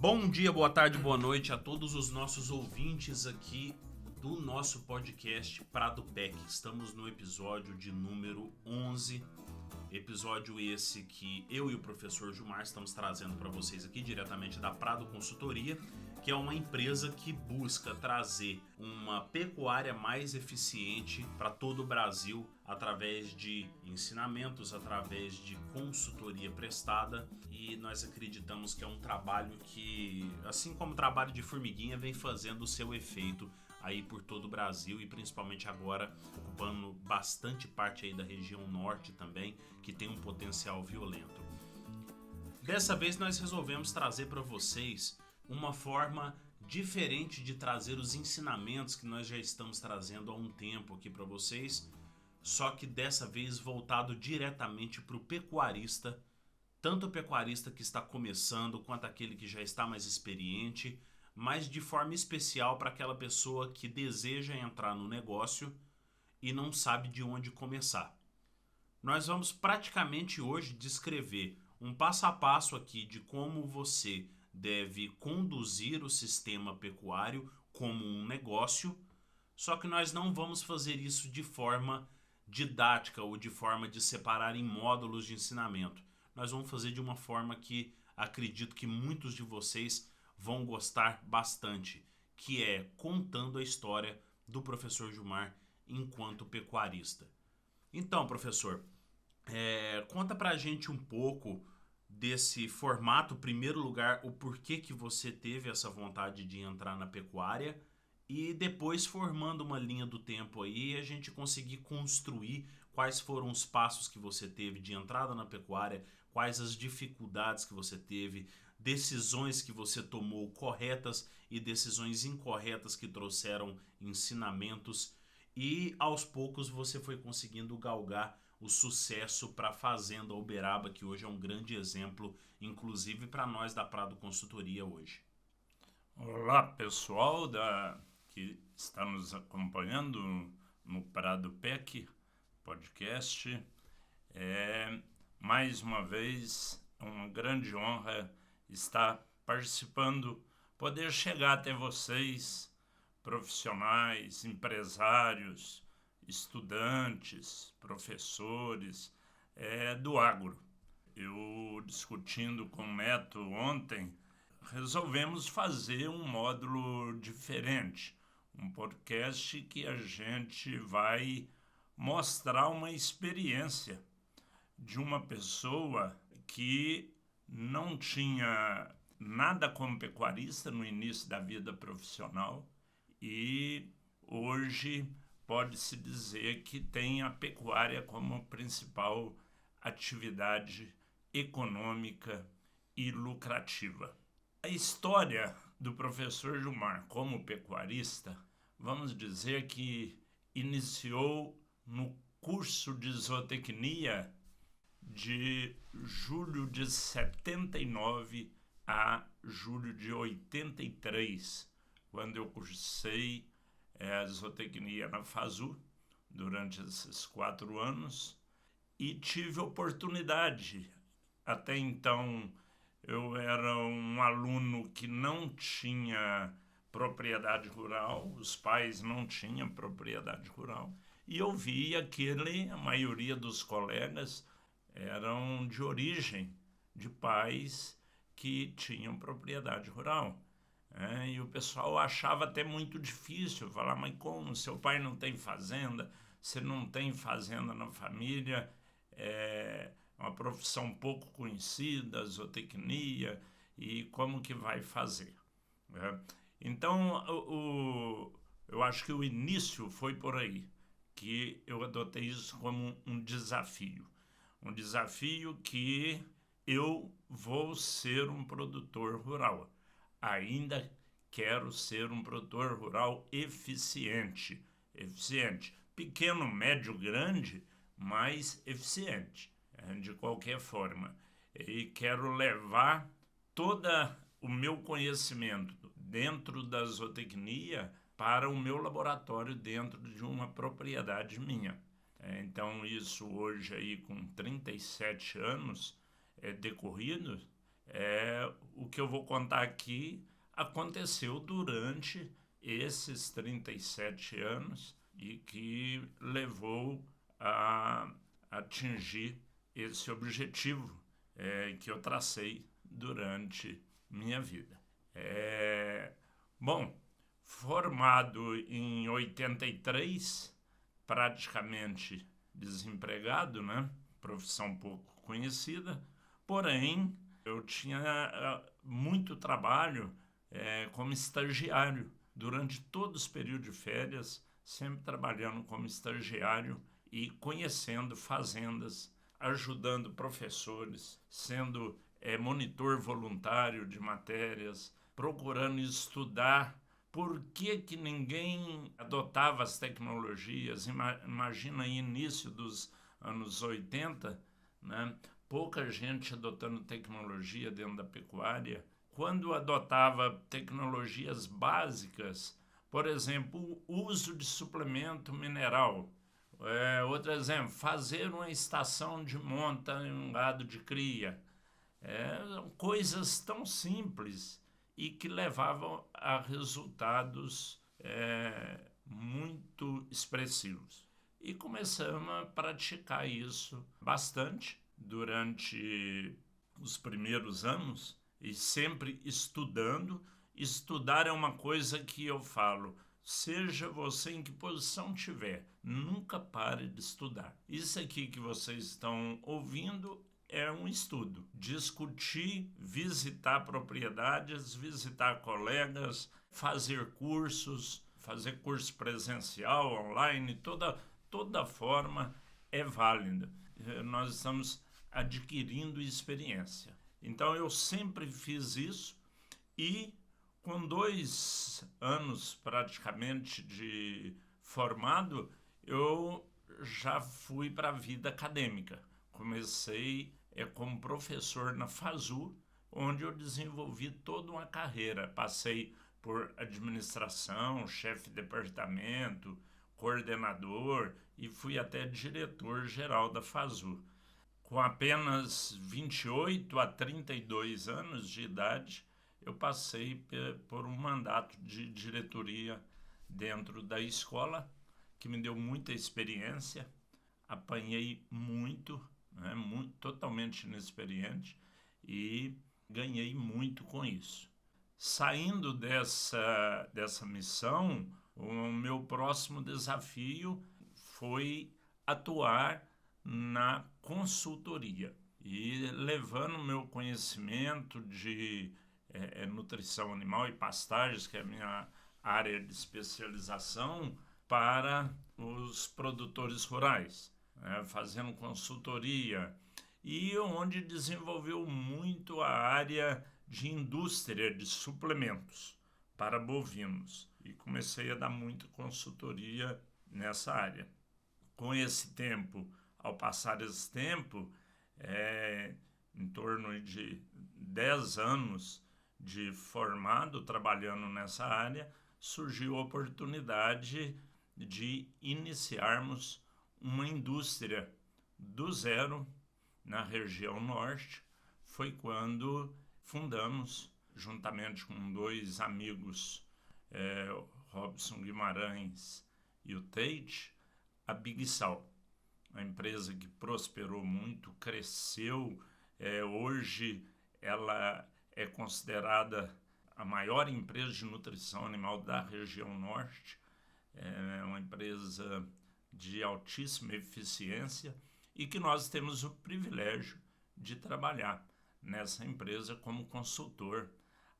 Bom dia, boa tarde, boa noite a todos os nossos ouvintes aqui do nosso podcast Prado PEC. Estamos no episódio de número 11, episódio esse que eu e o professor Gilmar estamos trazendo para vocês aqui diretamente da Prado Consultoria, que é uma empresa que busca trazer uma pecuária mais eficiente para todo o Brasil através de ensinamentos, através de consultoria prestada, e nós acreditamos que é um trabalho que, assim como o trabalho de formiguinha, vem fazendo o seu efeito aí por todo o Brasil e principalmente agora ocupando bastante parte aí da região norte também, que tem um potencial violento. Dessa vez nós resolvemos trazer para vocês uma forma diferente de trazer os ensinamentos que nós já estamos trazendo há um tempo aqui para vocês, só que dessa vez voltado diretamente para o pecuarista, tanto o pecuarista que está começando quanto aquele que já está mais experiente, mas de forma especial para aquela pessoa que deseja entrar no negócio e não sabe de onde começar. Nós vamos praticamente hoje descrever um passo a passo aqui de como você deve conduzir o sistema pecuário como um negócio, só que nós não vamos fazer isso de forma didática ou de forma de separar em módulos de ensinamento. Nós vamos fazer de uma forma que acredito que muitos de vocês vão gostar bastante, que é contando a história do professor Gilmar enquanto pecuarista. Então, professor, conta pra gente um pouco desse formato, em primeiro lugar, o porquê que você teve essa vontade de entrar na pecuária e depois formando uma linha do tempo aí a gente conseguir construir quais foram os passos que você teve de entrada na pecuária, quais as dificuldades que você teve, decisões que você tomou corretas e decisões incorretas que trouxeram ensinamentos e aos poucos você foi conseguindo galgar o sucesso para a Fazenda Uberaba, que hoje é um grande exemplo, inclusive para nós da Prado Consultoria hoje. Olá, pessoal que está nos acompanhando no Prado PEC podcast. Mais uma vez, uma grande honra estar participando, poder chegar até vocês, profissionais, empresários, estudantes, professores do agro. Eu, discutindo com o Neto ontem, resolvemos fazer um módulo diferente, um podcast que a gente vai mostrar uma experiência de uma pessoa que não tinha nada como pecuarista no início da vida profissional e hoje pode-se dizer que tem a pecuária como principal atividade econômica e lucrativa. A história do professor Gilmar como pecuarista, vamos dizer que iniciou no curso de zootecnia de julho de 79 a julho de 83, quando eu cursei zootecnia na FASU durante esses 4 anos e tive oportunidade. Até então eu era um aluno que não tinha propriedade rural, os pais não tinham propriedade rural, e eu via que a maioria dos colegas eram de origem de pais que tinham propriedade rural. E o pessoal achava até muito difícil falar, mas como? Seu pai não tem fazenda, você não tem fazenda na família, é uma profissão pouco conhecida, zootecnia, e como que vai fazer? Então, eu acho que o início foi por aí, que eu adotei isso como um desafio. Um desafio que eu vou ser um produtor rural. Ainda quero ser um produtor rural eficiente. Pequeno, médio, grande, mas eficiente, de qualquer forma. E quero levar todo o meu conhecimento dentro da zootecnia para o meu laboratório dentro de uma propriedade minha. Então isso hoje aí com 37 anos decorridos, O que eu vou contar aqui aconteceu durante esses 37 anos e que levou a atingir esse objetivo que eu tracei durante minha vida. Bom, formado em 83, praticamente desempregado, né? Profissão pouco conhecida, porém eu tinha muito trabalho como estagiário durante todos os períodos de férias, sempre trabalhando como estagiário e conhecendo fazendas, ajudando professores, sendo monitor voluntário de matérias, procurando estudar por que ninguém adotava as tecnologias. Imagina aí, início dos anos 80, né? Pouca gente adotando tecnologia dentro da pecuária. Quando adotava tecnologias básicas, por exemplo, o uso de suplemento mineral. Outro exemplo, fazer uma estação de monta em um gado de cria. Coisas tão simples e que levavam a resultados muito expressivos. E começamos a praticar isso bastante durante os primeiros anos e sempre estudando. Estudar é uma coisa que eu falo, seja você em que posição tiver, nunca pare de estudar. Isso aqui que vocês estão ouvindo é um estudo. Discutir, visitar propriedades, visitar colegas, fazer cursos, fazer curso presencial, online, toda forma é válida. Nós estamos adquirindo experiência. Então eu sempre fiz isso e com 2 anos praticamente de formado, eu já fui para a vida acadêmica. Comecei como professor na FASU, onde eu desenvolvi toda uma carreira. Passei por administração, chefe de departamento, coordenador e fui até diretor-geral da FASU. Com apenas 28 a 32 anos de idade, eu passei por um mandato de diretoria dentro da escola, que me deu muita experiência, apanhei muito, totalmente inexperiente, e ganhei muito com isso. Saindo dessa missão, o meu próximo desafio foi atuar na consultoria e levando o meu conhecimento de nutrição animal e pastagens, que é a minha área de especialização, para os produtores rurais, fazendo consultoria, e onde desenvolveu muito a área de indústria de suplementos para bovinos. E comecei a dar muita consultoria nessa área. Com esse tempo, ao passar esse tempo, em torno de 10 anos de formado trabalhando nessa área, surgiu a oportunidade de iniciarmos uma indústria do zero na região norte. Foi quando fundamos, juntamente com 2 amigos, Robson Guimarães e o Tate, a Big Sal, uma empresa que prosperou muito, cresceu. Hoje ela é considerada a maior empresa de nutrição animal da região norte. É uma empresa de altíssima eficiência e que nós temos o privilégio de trabalhar nessa empresa como consultor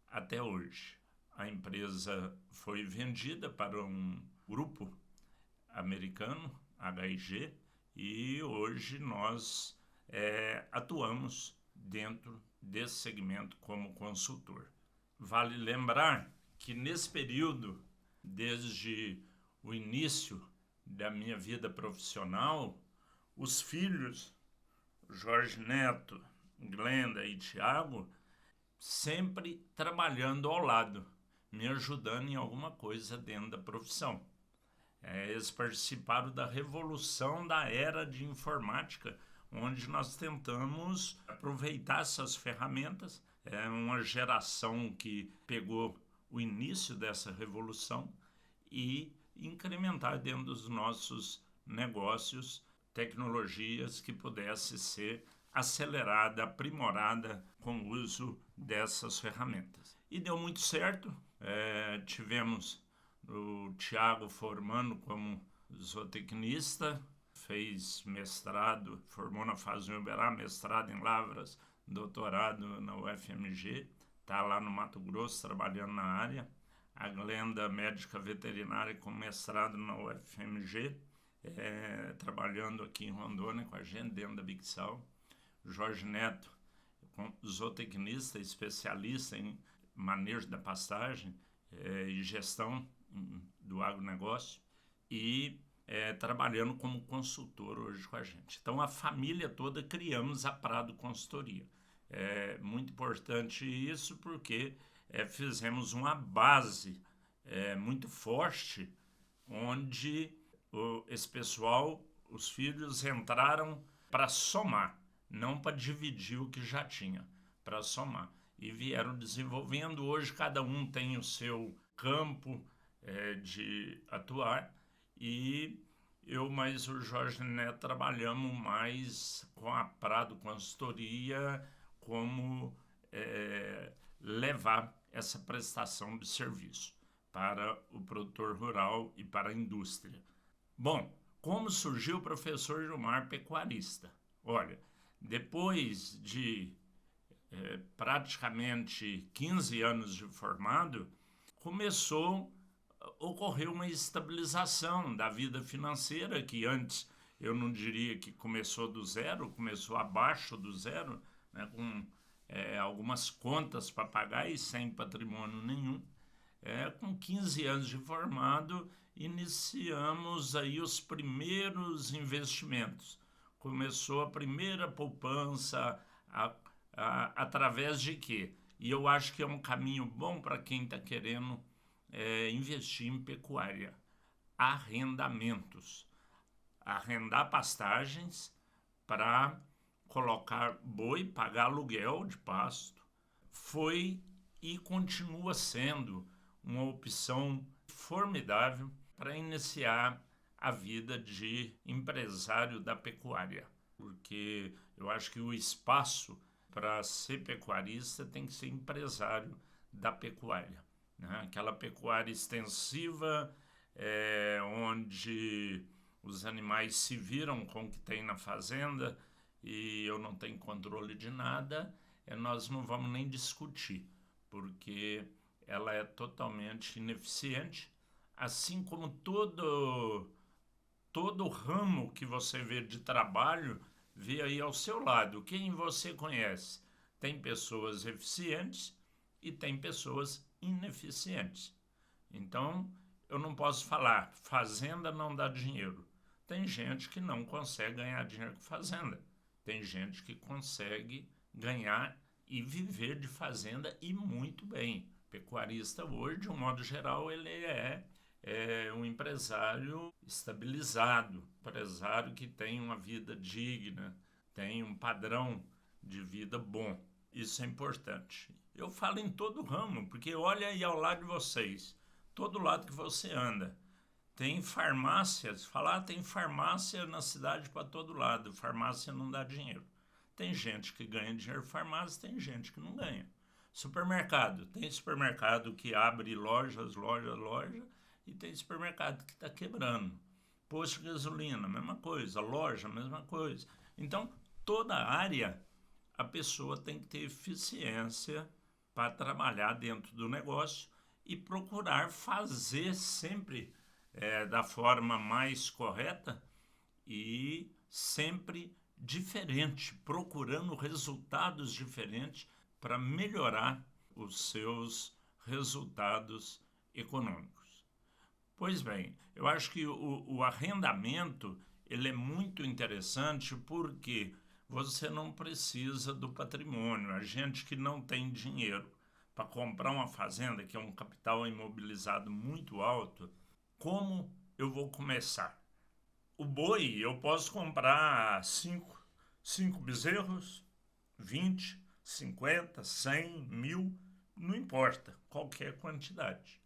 até hoje. A empresa foi vendida para um grupo americano, HIG, e hoje nós atuamos dentro desse segmento como consultor. Vale lembrar que nesse período, desde o início da minha vida profissional, os filhos, Jorge Neto, Glenda e Tiago, sempre trabalhando ao lado, me ajudando em alguma coisa dentro da profissão. Eles participaram da revolução da era de informática, onde nós tentamos aproveitar essas ferramentas É uma geração que pegou o início dessa revolução e incrementar dentro dos nossos negócios tecnologias que pudesse ser acelerada, aprimorada com o uso dessas ferramentas. E deu muito certo. Tivemos o Thiago formando como zootecnista, fez mestrado, formou na Fazenda Uberá, mestrado em Lavras, doutorado na UFMG, está lá no Mato Grosso trabalhando na área. A Glenda, médica veterinária com mestrado na UFMG, trabalhando aqui em Rondônia com a gente, dentro da Bixal. Jorge Neto, zootecnista, especialista em manejo da pastagem e gestão do agronegócio, e trabalhando como consultor hoje com a gente. Então, a família toda criamos a Prado Consultoria. É muito importante isso porque fizemos uma base muito forte, onde esse pessoal, os filhos, entraram para somar, não para dividir o que já tinha, para somar. E vieram desenvolvendo. Hoje cada um tem o seu campo de atuar, e eu mais o Jorge Neto trabalhamos mais com a Prado Consultoria, como levar essa prestação de serviço para o produtor rural e para a indústria. Bom, como surgiu o professor Gilmar pecuarista? Olha, depois de praticamente 15 anos de formado, ocorreu uma estabilização da vida financeira, que antes eu não diria que começou do zero, começou abaixo do zero, né, com algumas contas para pagar e sem patrimônio nenhum. Com 15 anos de formado, iniciamos aí os primeiros investimentos. Começou a primeira poupança, através de quê? E eu acho que é um caminho bom para quem está querendo investir em pecuária. Arrendamentos. Arrendar pastagens para colocar boi, pagar aluguel de pasto. Foi e continua sendo uma opção formidável para iniciar a vida de empresário da pecuária, porque eu acho que o espaço para ser pecuarista tem que ser empresário da pecuária, né? Aquela pecuária extensiva, onde os animais se viram com o que tem na fazenda e eu não tenho controle de nada, nós não vamos nem discutir, porque ela é totalmente ineficiente, assim como todo ramo que você vê de trabalho, vê aí ao seu lado. Quem você conhece? Tem pessoas eficientes e tem pessoas ineficientes. Então, eu não posso falar, fazenda não dá dinheiro. Tem gente que não consegue ganhar dinheiro com fazenda. Tem gente que consegue ganhar e viver de fazenda e muito bem. Pecuarista hoje, de um modo geral, ele é um empresário estabilizado, empresário que tem uma vida digna, tem um padrão de vida bom. Isso é importante. Eu falo em todo ramo, porque olha aí ao lado de vocês, todo lado que você anda, tem farmácias. Tem farmácia na cidade para todo lado. Farmácia não dá dinheiro. Tem gente que ganha dinheiro com farmácia, tem gente que não ganha. Supermercado. Tem supermercado que abre lojas, e tem supermercado que está quebrando. Posto de gasolina, mesma coisa. Loja, mesma coisa. Então, toda área, a pessoa tem que ter eficiência para trabalhar dentro do negócio e procurar fazer sempre da forma mais correta e sempre diferente, procurando resultados diferentes para melhorar os seus resultados econômicos. Pois bem, eu acho que o arrendamento ele é muito interessante porque você não precisa do patrimônio. A gente que não tem dinheiro para comprar uma fazenda, que é um capital imobilizado muito alto, como eu vou começar? O boi, eu posso comprar 5 bezerros, 20, 50, 100, 1000, não importa, qualquer quantidade.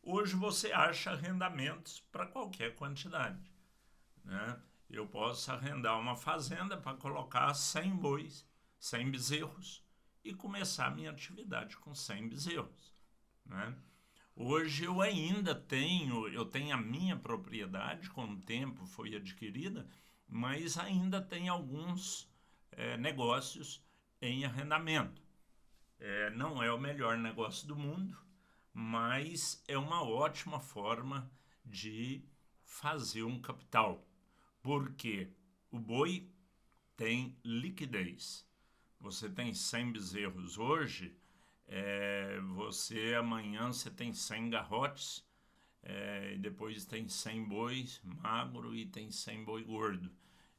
Hoje você acha arrendamentos para qualquer quantidade, né? Eu posso arrendar uma fazenda para colocar 100 bois, 100 bezerros e começar a minha atividade com 100 bezerros, né? Hoje eu tenho a minha propriedade, com o tempo foi adquirida, mas ainda tem alguns negócios em arrendamento. Não é o melhor negócio do mundo, mas é uma ótima forma de fazer um capital, porque o boi tem liquidez. Você tem 100 bezerros hoje, amanhã você tem 100 garrotes, e depois tem 100 bois magro e tem 100 boi gordo.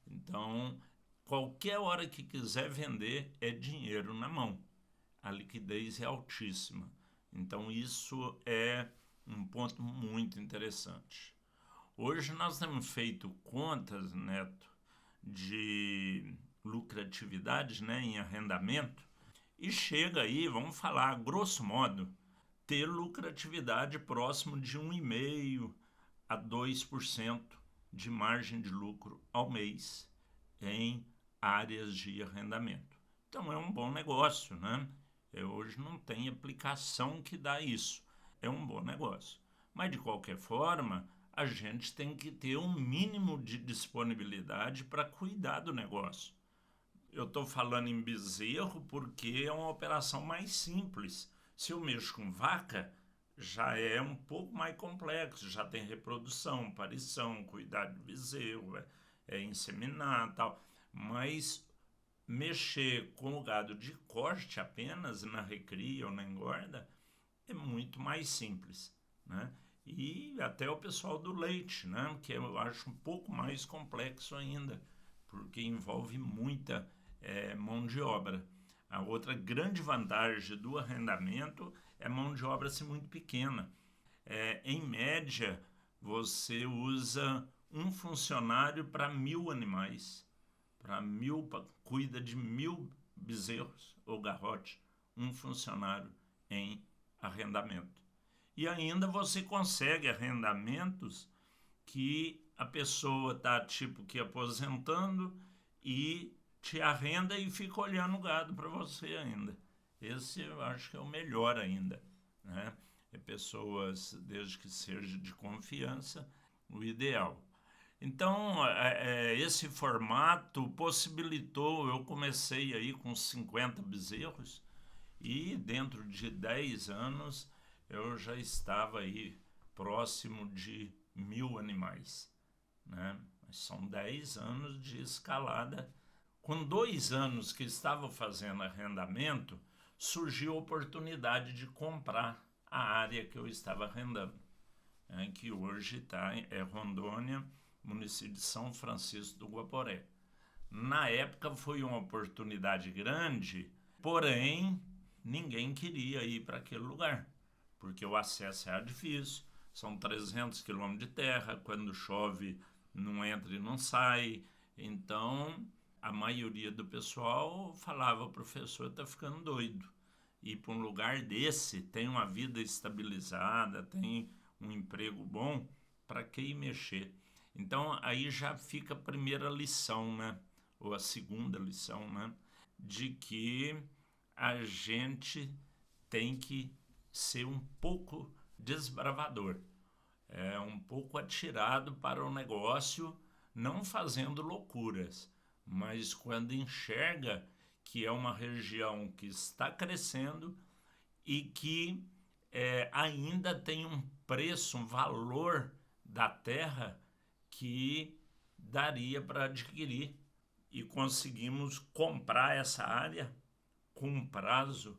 Então, qualquer hora que quiser vender é dinheiro na mão. A liquidez é altíssima. Então, isso é um ponto muito interessante. Hoje nós temos feito contas, Neto, de lucratividade, né, em arrendamento, e chega aí, vamos falar, grosso modo, ter lucratividade próximo de 1,5% a 2% de margem de lucro ao mês em áreas de arrendamento. Então é um bom negócio, né? Hoje não tem aplicação que dá isso. É um bom negócio. Mas, de qualquer forma, a gente tem que ter um mínimo de disponibilidade para cuidar do negócio. Eu estou falando em bezerro porque é uma operação mais simples. Se eu mexo com vaca, já é um pouco mais complexo, já tem reprodução, parição, cuidar de bezerro, inseminar, tal. Mas mexer com o gado de corte apenas na recria ou na engorda é muito mais simples, né? E até o pessoal do leite, né? Que eu acho um pouco mais complexo ainda, porque envolve muita mão de obra. A outra grande vantagem do arrendamento é a mão de obra ser muito pequena. Em média, você usa um funcionário para 1.000 animais. Cuida de 1.000 bezerros ou garrote, um funcionário em arrendamento. E ainda você consegue arrendamentos que a pessoa está tipo que aposentando e te arrenda e fica olhando o gado para você ainda. Esse eu acho que é o melhor ainda, né? Pessoas, desde que seja de confiança, o ideal. Então, esse formato possibilitou, eu comecei aí com 50 bezerros e dentro de 10 anos eu já estava aí próximo de 1.000 animais, né? São 10 anos de escalada. Com 2 anos que estava fazendo arrendamento, surgiu a oportunidade de comprar a área que eu estava arrendando, que hoje é Rondônia, município de São Francisco do Guaporé. Na época foi uma oportunidade grande, porém ninguém queria ir para aquele lugar, porque o acesso era difícil, são 300 quilômetros de terra, quando chove não entra e não sai, então a maioria do pessoal falava: o professor está ficando doido. Ir para um lugar desse, tem uma vida estabilizada, tem um emprego bom, para que ir mexer? Então aí já fica a primeira lição, né? Ou a segunda lição, né? De que a gente tem que ser um pouco desbravador, um pouco atirado para o negócio, não fazendo loucuras, mas quando enxerga que é uma região que está crescendo e que ainda tem um preço, um valor da terra que daria para adquirir, e conseguimos comprar essa área com um prazo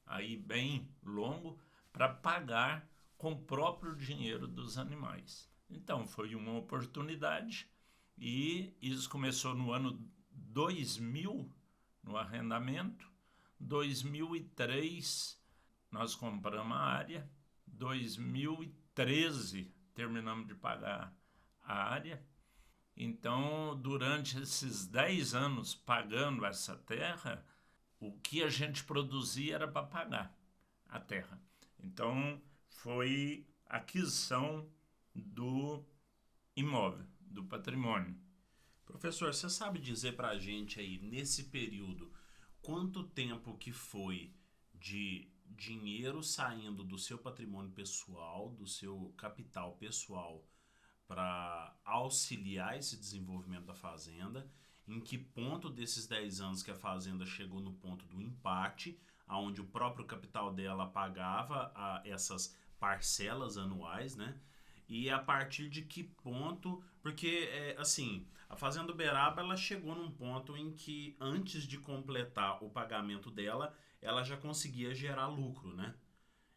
aí bem longo para pagar com o próprio dinheiro dos animais. Então foi uma oportunidade. E isso começou no ano 2000, no arrendamento. 2003, nós compramos a área. 2013, terminamos de pagar a área. Então, durante esses 10 anos pagando essa terra, o que a gente produzia era para pagar a terra. Então, foi aquisição do imóvel, do patrimônio. Professor, você sabe dizer para a gente aí, nesse período, quanto tempo que foi de dinheiro saindo do seu patrimônio pessoal, do seu capital pessoal, para auxiliar esse desenvolvimento da fazenda? Em que ponto desses 10 anos que a fazenda chegou no ponto do empate, onde o próprio capital dela pagava essas parcelas anuais, né? E a partir de que ponto, porque assim, a Fazenda Uberaba ela chegou num ponto em que antes de completar o pagamento dela, ela já conseguia gerar lucro, né?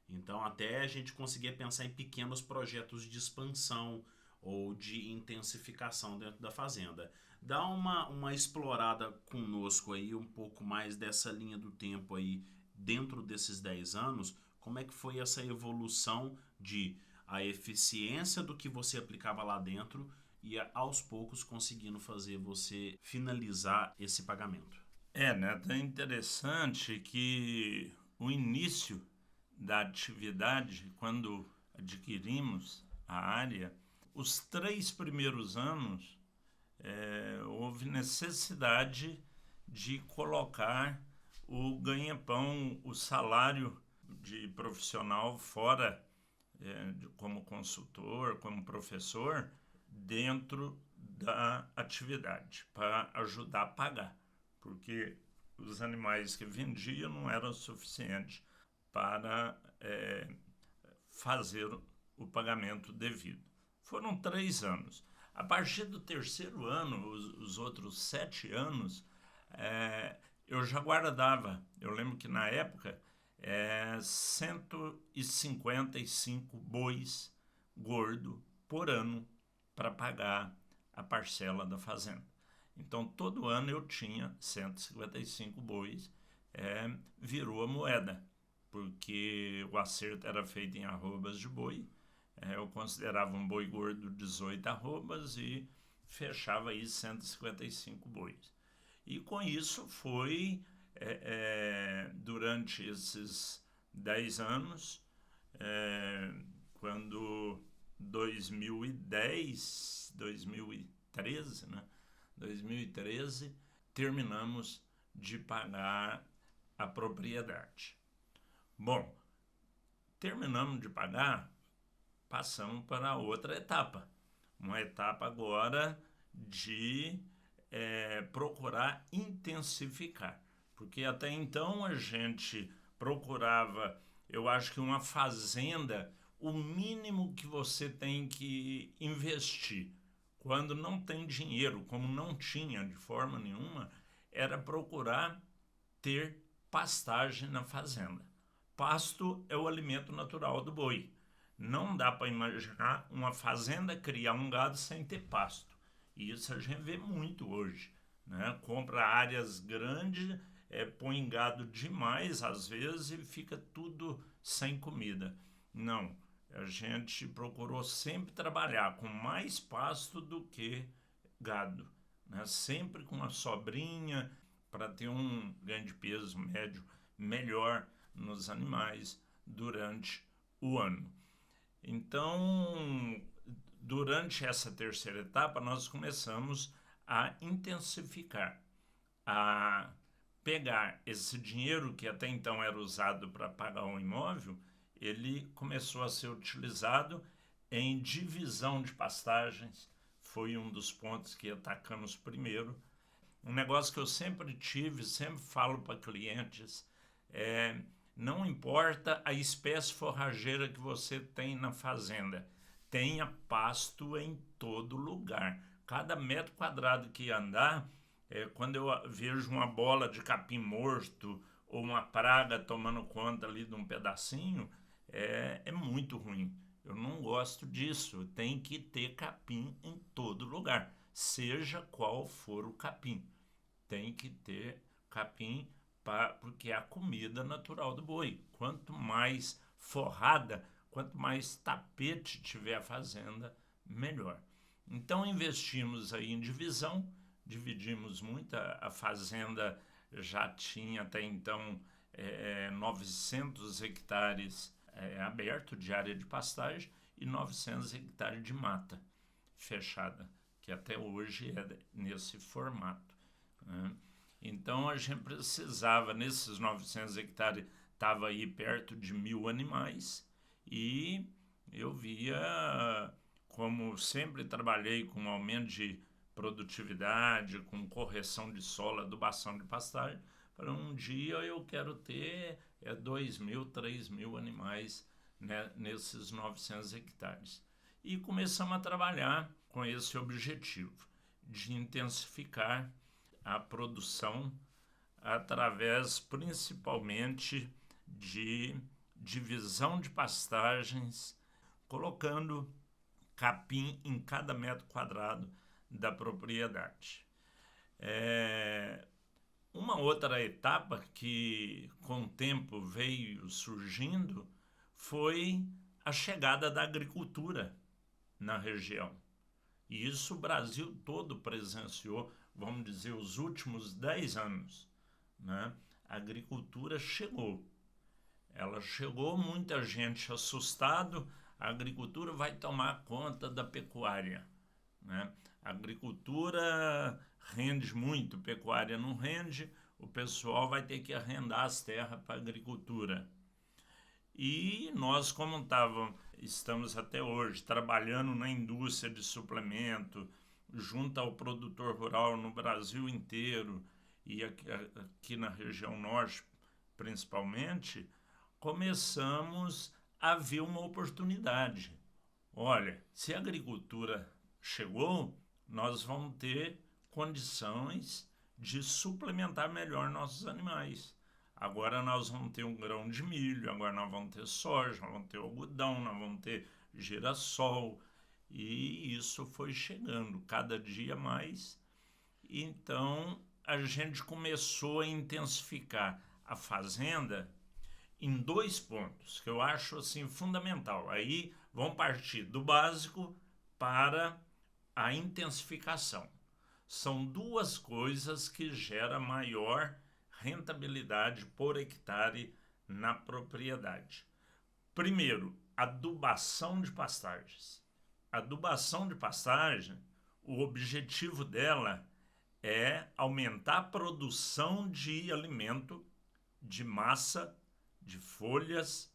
Então até a gente conseguia pensar em pequenos projetos de expansão ou de intensificação dentro da fazenda. Dá uma explorada conosco aí um pouco mais dessa linha do tempo aí dentro desses 10 anos, como é que foi essa evolução de a eficiência do que você aplicava lá dentro e aos poucos conseguindo fazer você finalizar esse pagamento. Neto, é interessante que o início da atividade, quando adquirimos a área, os 3 primeiros anos houve necessidade de colocar o ganha-pão, o salário de profissional fora, como consultor, como professor, dentro da atividade, para ajudar a pagar, porque os animais que vendia não eram suficientes para fazer o pagamento devido. Foram 3 anos. A partir do 3º ano, os outros 7 anos, eu já guardava. Eu lembro que na época, 155 bois gordo por ano para pagar a parcela da fazenda. Então, todo ano eu tinha 155 bois, virou a moeda, porque o acerto era feito em arrobas de boi. Eu considerava um boi gordo 18 arrobas e fechava aí 155 bois. E com isso foi, durante esses 10 anos, quando 2013, terminamos de pagar a propriedade. Bom, terminamos de pagar, passamos para outra etapa. Uma etapa agora de procurar intensificar. Porque até então a gente procurava, eu acho que uma fazenda, o mínimo que você tem que investir, quando não tem dinheiro, como não tinha de forma nenhuma, era procurar ter pastagem na fazenda. Pasto é o alimento natural do boi. Não dá para imaginar uma fazenda criar um gado sem ter pasto. E isso a gente vê muito hoje, né? Compra áreas grandes, põe gado demais às vezes e fica tudo sem comida. Não, a gente procurou sempre trabalhar com mais pasto do que gado, né? Sempre com uma sobrinha para ter um ganho de peso médio melhor nos animais durante o ano. Então, durante essa 3ª etapa, nós começamos a intensificar, a pegar esse dinheiro que até então era usado para pagar um imóvel, ele começou a ser utilizado em divisão de pastagens. Foi um dos pontos que atacamos primeiro. Um negócio que eu sempre tive, sempre falo para clientes, não importa a espécie forrageira que você tem na fazenda, tenha pasto em todo lugar. Cada metro quadrado que andar, quando eu vejo uma bola de capim morto ou uma praga tomando conta ali de um pedacinho, é muito ruim. Eu não gosto disso. Tem que ter capim em todo lugar, seja qual for o capim. Tem que ter capim porque é a comida natural do boi. Quanto mais forrada, quanto mais tapete tiver a fazenda, melhor. Então investimos aí em divisão, dividimos muito a fazenda já tinha até então 900 hectares aberto de área de pastagem e 900 hectares de mata fechada, que até hoje é nesse formato, né? Então a gente precisava, nesses 900 hectares, estava aí perto de 1.000 animais, e eu via, como sempre trabalhei com aumento de produtividade, com correção de solo, adubação de pastagem, para um dia eu quero ter 2.000, 3.000 animais, né, nesses 900 hectares. E começamos a trabalhar com esse objetivo de intensificar a produção através principalmente de divisão de pastagens, colocando capim em cada metro quadrado da propriedade. Uma outra etapa que com o tempo veio surgindo foi a chegada da agricultura na região. E isso o Brasil todo presenciou, vamos dizer, os últimos 10 anos, né? A agricultura chegou. Ela chegou, muita gente assustado, a agricultura vai tomar conta da pecuária, né? A agricultura rende muito, pecuária não rende, o pessoal vai ter que arrendar as terras para a agricultura. E nós, como estamos até hoje trabalhando na indústria de suplemento, junto ao produtor rural no Brasil inteiro e aqui na região norte principalmente, começamos a ver uma oportunidade. Olha, se a agricultura chegou, nós vamos ter condições de suplementar melhor nossos animais. Agora nós vamos ter um grão de milho, agora nós vamos ter soja, nós vamos ter algodão, nós vamos ter girassol, e isso foi chegando cada dia mais. Então a gente começou a intensificar a fazenda em 2 pontos que eu acho assim fundamental. Aí vamos partir do básico para a intensificação. São 2 coisas que geram maior rentabilidade por hectare na propriedade. Primeiro, adubação de pastagens. A adubação de pastagem, o objetivo dela é aumentar a produção de alimento, de massa, de folhas,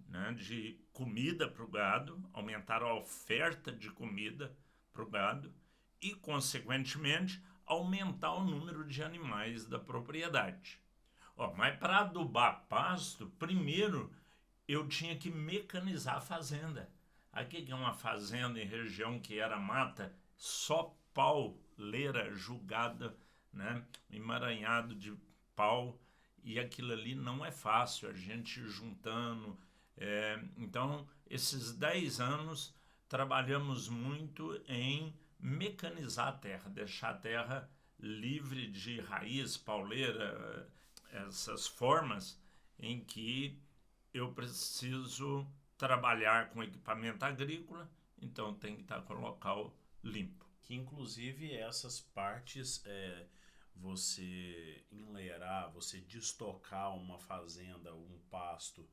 né, de comida para o gado, aumentar a oferta de comida para o gado e, consequentemente, aumentar o número de animais da propriedade. Mas para adubar pasto, primeiro eu tinha que mecanizar a fazenda. Aqui que é uma fazenda em região que era mata, só pauleira jugada, né, emaranhado de pau, e aquilo ali não é fácil, a gente juntando. Então, esses 10 anos trabalhamos muito em mecanizar a terra, deixar a terra livre de raiz, pauleira, essas formas em que eu preciso trabalhar com equipamento agrícola, então tem que estar com o local limpo. Que inclusive essas partes, você enleirar, você destocar uma fazenda, um pasto,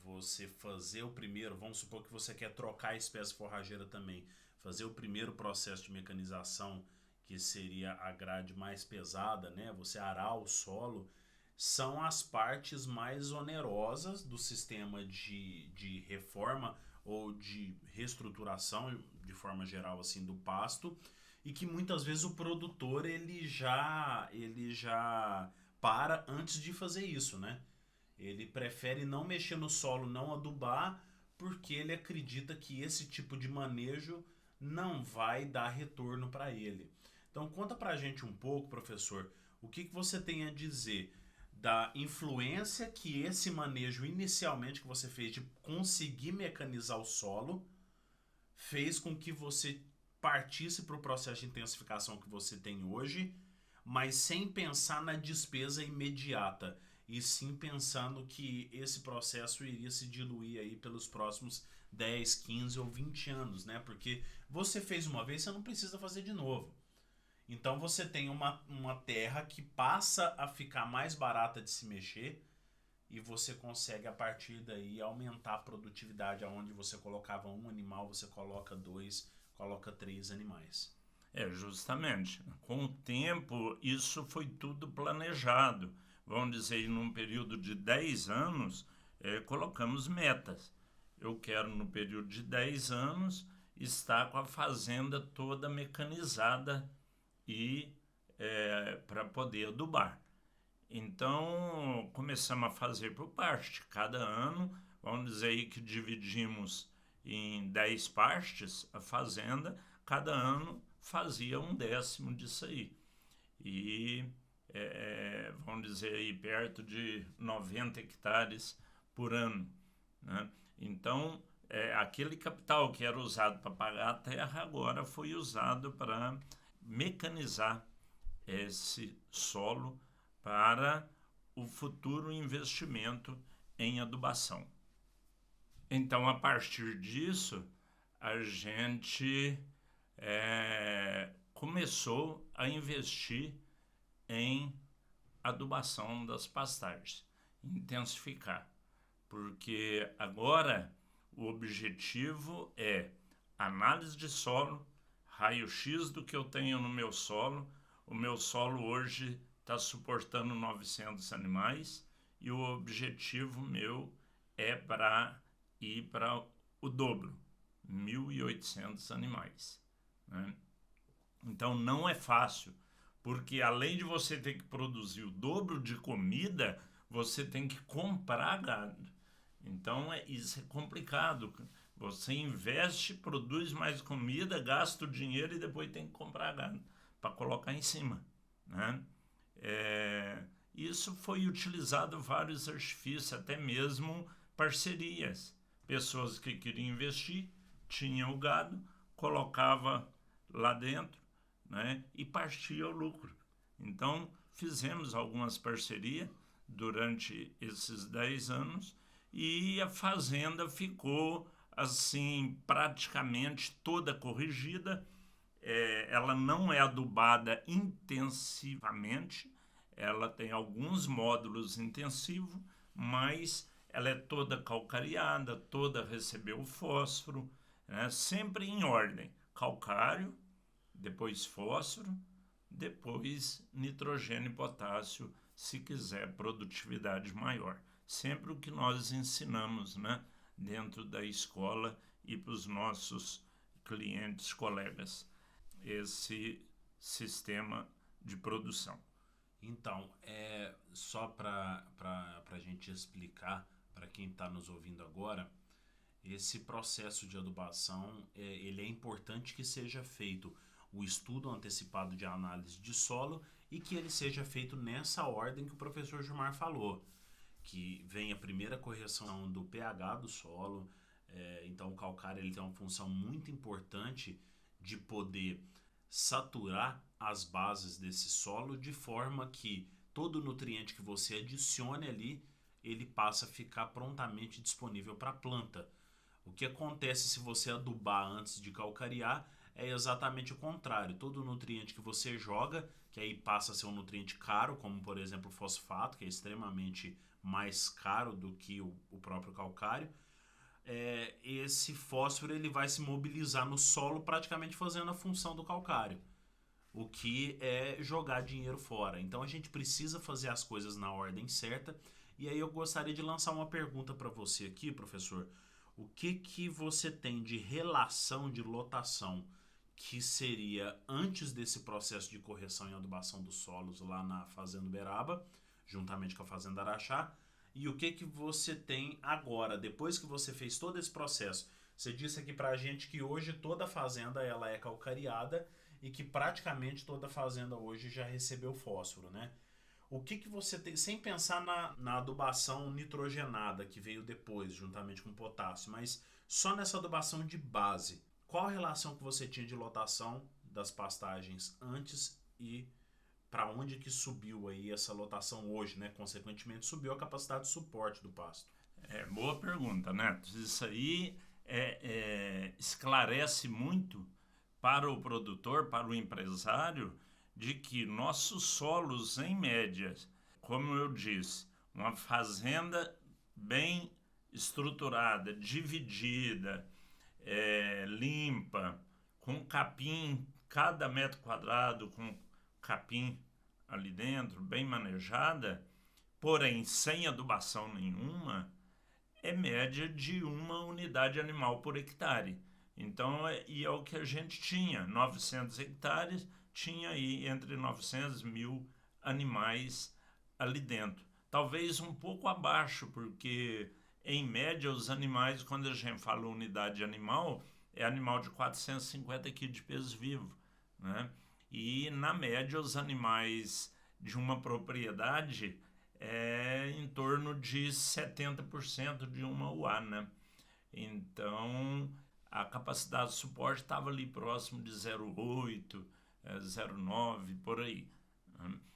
você fazer o primeiro, vamos supor que você quer trocar a espécie forrageira também, fazer o primeiro processo de mecanização, que seria a grade mais pesada, né? Você arar o solo, são as partes mais onerosas do sistema de reforma ou de reestruturação, de forma geral, assim, do pasto, e que muitas vezes o produtor ele já para antes de fazer isso, né? Ele prefere não mexer no solo, não adubar, porque ele acredita que esse tipo de manejo não vai dar retorno para ele. Então conta pra gente um pouco, professor, o que você tem a dizer da influência que esse manejo inicialmente que você fez de conseguir mecanizar o solo fez com que você partisse para o processo de intensificação que você tem hoje, mas sem pensar na despesa imediata, e sim pensando que esse processo iria se diluir aí pelos próximos 10, 15 ou 20 anos, né? Porque você fez uma vez, você não precisa fazer de novo. Então você tem uma terra que passa a ficar mais barata de se mexer e você consegue a partir daí aumentar a produtividade. Aonde você colocava um animal, você coloca 2, coloca 3 animais. Justamente. Com o tempo, isso foi tudo planejado. Vamos dizer, num período de 10 anos, colocamos metas. Eu quero, no período de 10 anos, estar com a fazenda toda mecanizada e para poder adubar. Então, começamos a fazer por parte. Cada ano, vamos dizer aí que dividimos em 10 partes a fazenda, cada ano fazia 1/10 disso aí. E vamos dizer aí perto de 90 hectares por ano, né? Então, aquele capital que era usado para pagar a terra agora foi usado para mecanizar esse solo para o futuro investimento em adubação. Então, a partir disso, a gente começou a investir em adubação das pastagens, intensificar, porque agora o objetivo é análise de solo, raio-x do que eu tenho no meu solo. O meu solo hoje está suportando 900 animais e o objetivo meu é para ir para o dobro, 1.800 animais, né? Então não é fácil, porque além de você ter que produzir o dobro de comida, você tem que comprar gado. Então isso é complicado. Você investe, produz mais comida, gasta o dinheiro e depois tem que comprar gado para colocar em cima, né? Isso foi utilizado vários artifícios, até mesmo parcerias. Pessoas que queriam investir, tinham o gado, colocava lá dentro, né, e partia o lucro. Então, fizemos algumas parcerias durante esses 10 anos e a fazenda ficou assim praticamente toda corrigida. Ela não é adubada intensivamente, ela tem alguns módulos intensivos, mas ela é toda calcariada, toda recebeu fósforo, né? Sempre em ordem: calcário, depois fósforo, depois nitrogênio e potássio, se quiser produtividade maior. Sempre o que nós ensinamos, né, dentro da escola e para os nossos clientes, colegas, esse sistema de produção. Então, só para a gente explicar para quem está nos ouvindo agora, esse processo de adubação, ele é importante que seja feito o estudo antecipado de análise de solo e que ele seja feito nessa ordem que o professor Gilmar falou, que vem a primeira correção do pH do solo. Então o calcário ele tem uma função muito importante de poder saturar as bases desse solo de forma que todo nutriente que você adicione ali, ele passa a ficar prontamente disponível para a planta. O que acontece se você adubar antes de calcarear é exatamente o contrário. Todo nutriente que você joga, que aí passa a ser um nutriente caro, como por exemplo o fosfato, que é extremamente mais caro do que o próprio calcário, esse fósforo ele vai se mobilizar no solo praticamente fazendo a função do calcário, o que é jogar dinheiro fora. Então a gente precisa fazer as coisas na ordem certa. E aí eu gostaria de lançar uma pergunta para você aqui, professor. O que você tem de relação de lotação que seria antes desse processo de correção e adubação dos solos lá na Fazenda Uberaba, juntamente com a Fazenda Araxá, e o que você tem agora, depois que você fez todo esse processo? Você disse aqui pra gente que hoje toda a fazenda ela é calcareada e que praticamente toda a fazenda hoje já recebeu fósforo, né? O que você tem, sem pensar na adubação nitrogenada que veio depois, juntamente com potássio, mas só nessa adubação de base, qual a relação que você tinha de lotação das pastagens antes e para onde que subiu aí essa lotação hoje, né? Consequentemente, subiu a capacidade de suporte do pasto. Boa pergunta, Neto. Isso aí esclarece muito para o produtor, para o empresário, de que nossos solos, em média, como eu disse, uma fazenda bem estruturada, dividida, limpa, com capim, cada metro quadrado com capim ali dentro, bem manejada, porém sem adubação nenhuma, é média de uma unidade animal por hectare. Então, é o que a gente tinha, 900 hectares, tinha aí entre 900 e 1.000 animais ali dentro. Talvez um pouco abaixo, porque em média os animais, quando a gente fala unidade animal, é animal de 450 kg de peso vivo, né? E na média os animais de uma propriedade em torno de 70% de uma UA, né? Então a capacidade de suporte estava ali próximo de 0,8, 0,9, por aí.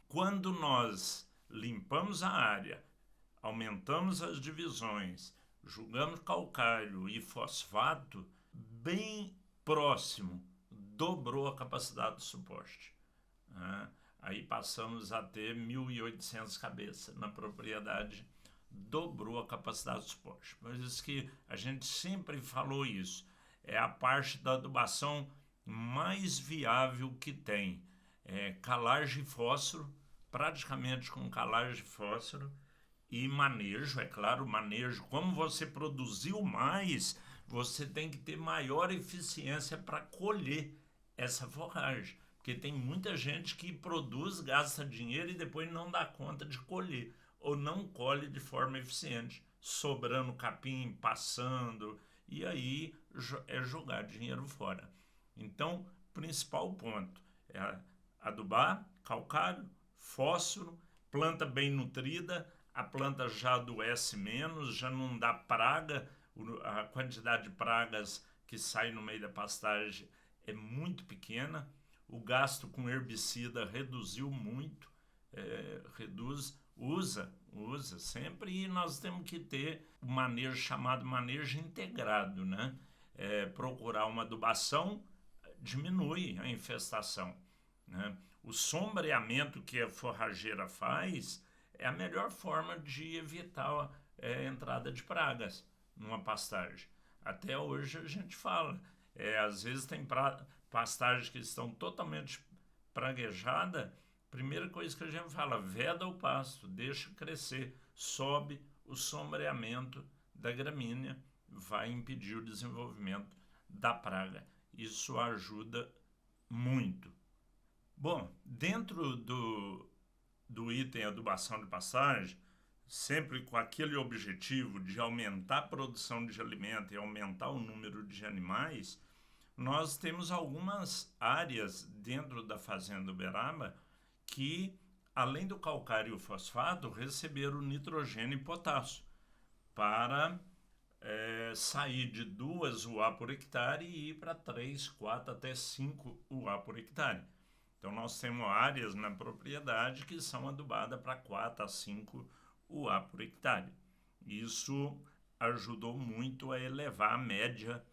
Quando nós limpamos a área, aumentamos as divisões, jogamos calcário e fosfato, bem próximo, dobrou a capacidade de suporte. Aí passamos a ter 1.800 cabeças na propriedade, dobrou a capacidade de suporte. Por isso que a gente sempre falou isso. É a parte da adubação mais viável que tem. Calagem de fósforo, praticamente com calagem de fósforo, e manejo, é claro, manejo. Como você produziu mais, você tem que ter maior eficiência para colher essa forragem. Porque tem muita gente que produz, gasta dinheiro e depois não dá conta de colher, ou não colhe de forma eficiente, sobrando capim, passando, e aí é jogar dinheiro fora. Então, principal ponto é adubar, calcário, fósforo, planta bem nutrida, a planta já adoece menos, já não dá praga, a quantidade de pragas que sai no meio da pastagem é muito pequena, o gasto com herbicida reduziu muito, usa sempre, e nós temos que ter um manejo chamado manejo integrado, né? Procurar uma adubação diminui a infestação, né? O sombreamento que a forrageira faz é a melhor forma de evitar a entrada de pragas numa pastagem. Até hoje a gente fala, às vezes tem pastagens que estão totalmente praguejadas. Primeira coisa que a gente fala, veda o pasto, deixa crescer, sobe o sombreamento da gramínea, vai impedir o desenvolvimento da praga. Isso ajuda muito. Bom, dentro do item adubação de pastagem, sempre com aquele objetivo de aumentar a produção de alimento e aumentar o número de animais, nós temos algumas áreas dentro da Fazenda Uberaba que, além do calcário e o fosfato, receberam nitrogênio e potássio para sair de 2 UA por hectare e ir para 3, 4, até 5 UA por hectare. Então nós temos áreas na propriedade que são adubadas para 4 a 5 UA por hectare. Isso ajudou muito a elevar a média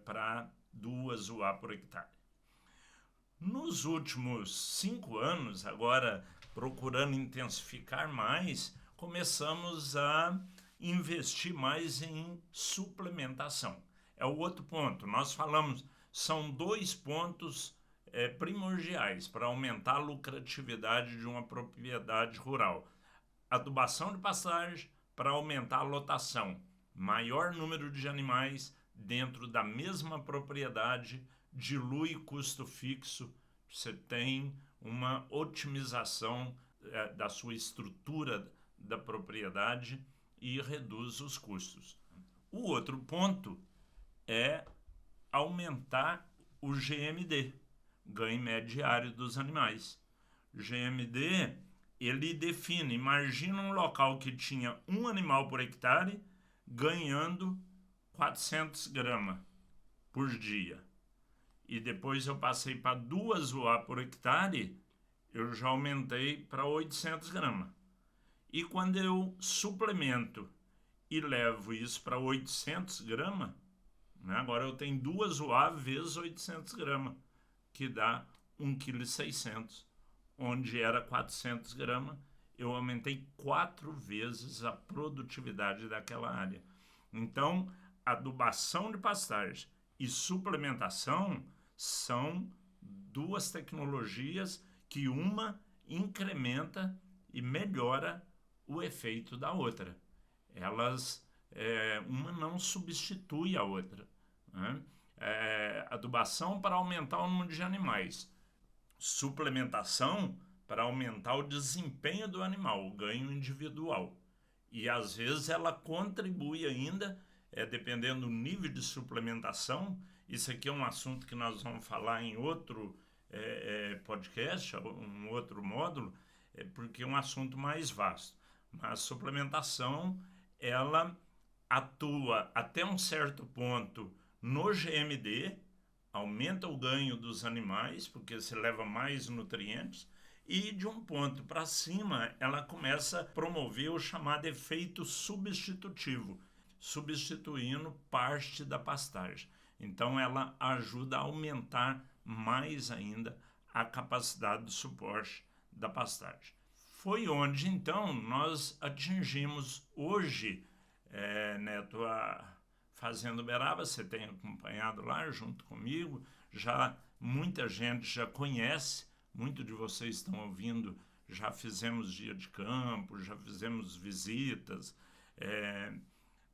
para 2 UA por hectare. Nos últimos 5 anos, agora procurando intensificar mais, começamos a investir mais em suplementação. É o outro ponto. Nós falamos, são 2 pontos primordiais para aumentar a lucratividade de uma propriedade rural. Adubação de pastagem para aumentar a lotação. Maior número de animais dentro da mesma propriedade dilui custo fixo, você tem uma otimização da sua estrutura da propriedade e reduz os custos. O outro ponto é aumentar o GMD, ganho médio diário dos animais. GMD, ele define, imagina um local que tinha um animal por hectare ganhando 400 gramas por dia. E depois eu passei para 2 UA por hectare, eu já aumentei para 800 gramas. E quando eu suplemento e levo isso para 800 gramas, né, agora eu tenho 2 UA vezes 800 gramas, que dá 1 1,6 kg, onde era 400 gramas, eu aumentei 4 vezes a produtividade daquela área. Então, adubação de pastagem e suplementação são duas tecnologias que uma incrementa e melhora o efeito da outra. Uma não substitui a outra, né? Adubação para aumentar o número de animais, suplementação para aumentar o desempenho do animal, o ganho individual. E às vezes ela contribui ainda, dependendo do nível de suplementação. Isso aqui é um assunto que nós vamos falar em outro podcast, um outro módulo, porque é um assunto mais vasto. Mas a suplementação, ela atua até um certo ponto no GMD, aumenta o ganho dos animais, porque se leva mais nutrientes, e de um ponto para cima ela começa a promover o chamado efeito substitutivo, substituindo parte da pastagem. Então ela ajuda a aumentar mais ainda a capacidade de suporte da pastagem. Foi onde então nós atingimos hoje, Neto, a Fazenda Uberaba, você tem acompanhado lá junto comigo, já muita gente já conhece, muitos de vocês estão ouvindo, já fizemos dia de campo, já fizemos visitas.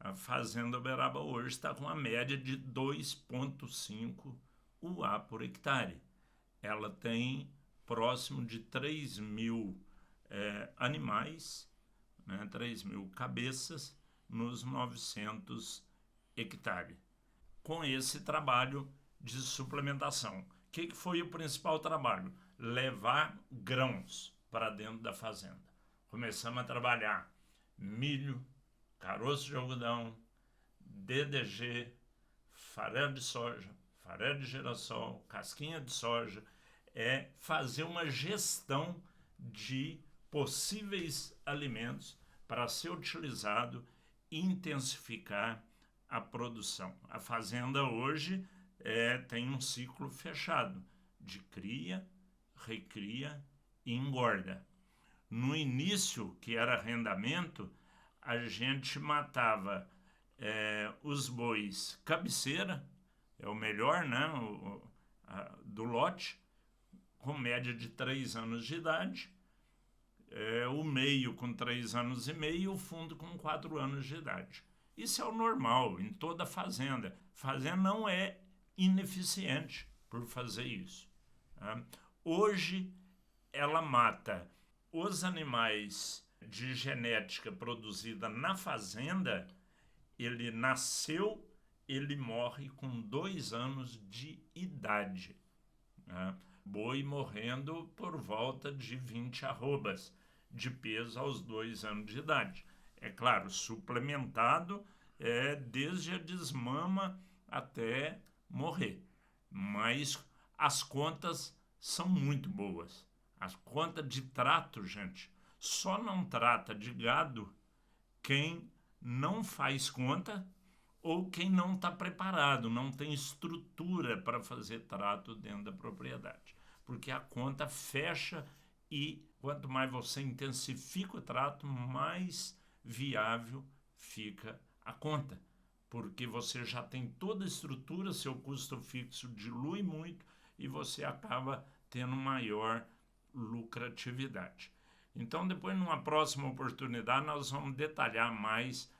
A Fazenda Uberaba hoje está com uma média de 2,5 UA por hectare. Ela tem próximo de 3.000 animais, né, 3.000 cabeças nos 900 hectares. Com esse trabalho de suplementação. O que foi o principal trabalho? Levar grãos para dentro da fazenda. Começamos a trabalhar milho, caroço de algodão, DDG, farelo de soja, farelo de girassol, casquinha de soja. Fazer uma gestão de possíveis alimentos para ser utilizado e intensificar a produção. A fazenda hoje tem um ciclo fechado de cria, recria e engorda. No início, que era arrendamento, a gente matava os bois cabeceira, é o melhor, né, do lote, com média de 3 anos de idade, o meio com 3 anos e meio e o fundo com 4 anos de idade. Isso é o normal em toda fazenda. Fazenda não é ineficiente por fazer isso. Tá? Hoje, ela mata os animais de genética produzida na fazenda. Ele nasceu, ele morre com 2 anos de idade. Tá? Boi morrendo por volta de 20 arrobas de peso aos 2 anos de idade. É claro, suplementado desde a desmama até morrer. Mas as contas são muito boas. As contas de trato, gente, só não trata de gado quem não faz conta ou quem não está preparado, não tem estrutura para fazer trato dentro da propriedade. Porque a conta fecha e quanto mais você intensifica o trato, mais viável fica a conta. Porque você já tem toda a estrutura, seu custo fixo dilui muito e você acaba tendo maior lucratividade. Então, depois, numa próxima oportunidade, nós vamos detalhar mais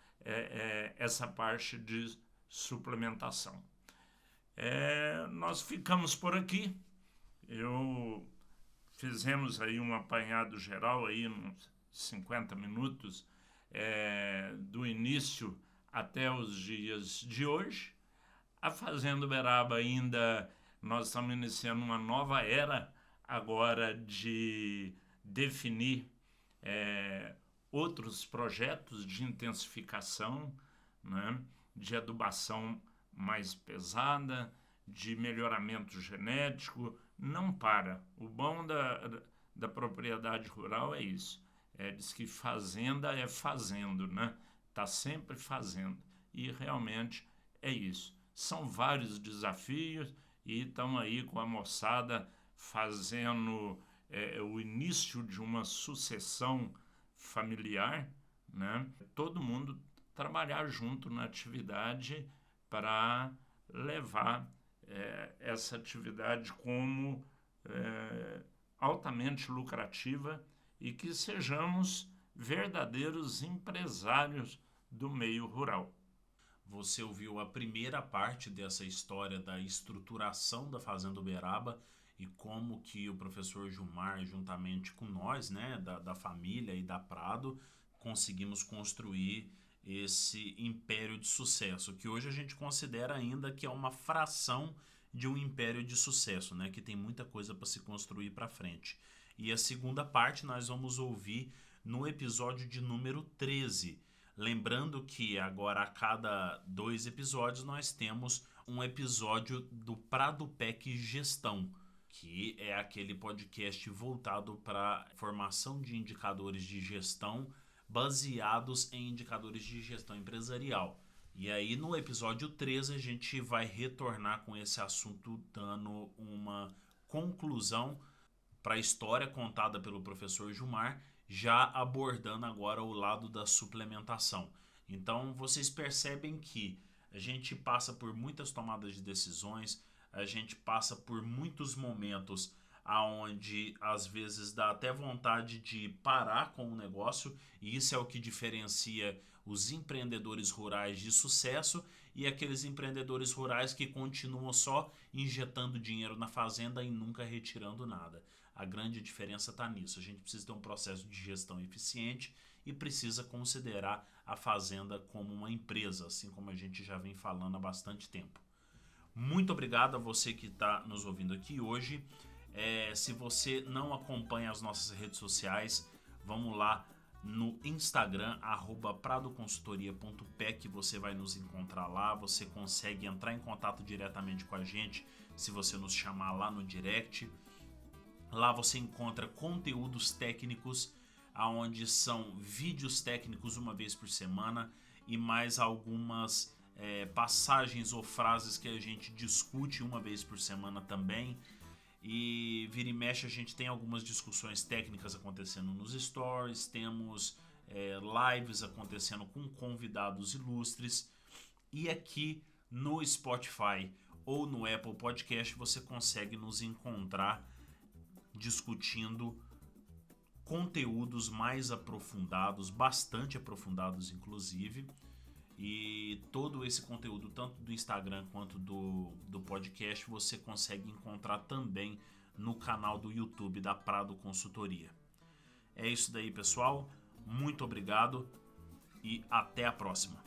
essa parte de suplementação. Nós ficamos por aqui. Fizemos aí um apanhado geral, aí, uns 50 minutos, do início até os dias de hoje. A Fazenda Uberaba ainda, nós estamos iniciando uma nova era agora de definir outros projetos de intensificação, né, de adubação mais pesada, de melhoramento genético. Não para. O bom da propriedade rural é isso. Diz que fazenda é fazendo, né? Está sempre fazendo. E realmente é isso. São vários desafios e estão aí com a moçada fazendo o início de uma sucessão familiar, né? Todo mundo trabalhar junto na atividade para levar essa atividade como altamente lucrativa e que sejamos verdadeiros empresários do meio rural. Você ouviu a primeira parte dessa história da estruturação da Fazenda Uberaba e como que o professor Gilmar, juntamente com nós, né, da família e da Prado, conseguimos construir esse império de sucesso, que hoje a gente considera ainda que é uma fração de um império de sucesso, né, que tem muita coisa para se construir para frente. E a segunda parte nós vamos ouvir no episódio de número 13. Lembrando que agora a cada 2 episódios nós temos um episódio do Pradupec Gestão, que é aquele podcast voltado para formação de indicadores de gestão baseados em indicadores de gestão empresarial. E aí no episódio 13 a gente vai retornar com esse assunto dando uma conclusão para a história contada pelo professor Gilmar, já abordando agora o lado da suplementação. Então vocês percebem que a gente passa por muitas tomadas de decisões, a gente passa por muitos momentos aonde às vezes dá até vontade de parar com o negócio, e isso é o que diferencia os empreendedores rurais de sucesso e aqueles empreendedores rurais que continuam só injetando dinheiro na fazenda e nunca retirando nada. A grande diferença está nisso. A gente precisa ter um processo de gestão eficiente e precisa considerar a fazenda como uma empresa, assim como a gente já vem falando há bastante tempo. Muito obrigado a você que está nos ouvindo aqui hoje. Se você não acompanha as nossas redes sociais, vamos lá no Instagram, @pradoconsultoria.pec, você vai nos encontrar lá, você consegue entrar em contato diretamente com a gente se você nos chamar lá no direct. Lá você encontra conteúdos técnicos, onde são vídeos técnicos uma vez por semana e mais algumas passagens ou frases que a gente discute uma vez por semana também. E vira e mexe a gente tem algumas discussões técnicas acontecendo nos stories, temos lives acontecendo com convidados ilustres, e aqui no Spotify ou no Apple Podcast você consegue nos encontrar discutindo conteúdos mais aprofundados, bastante aprofundados inclusive. E todo esse conteúdo, tanto do Instagram quanto do podcast, você consegue encontrar também no canal do YouTube da Prado Consultoria. É isso daí, pessoal. Muito obrigado e até a próxima.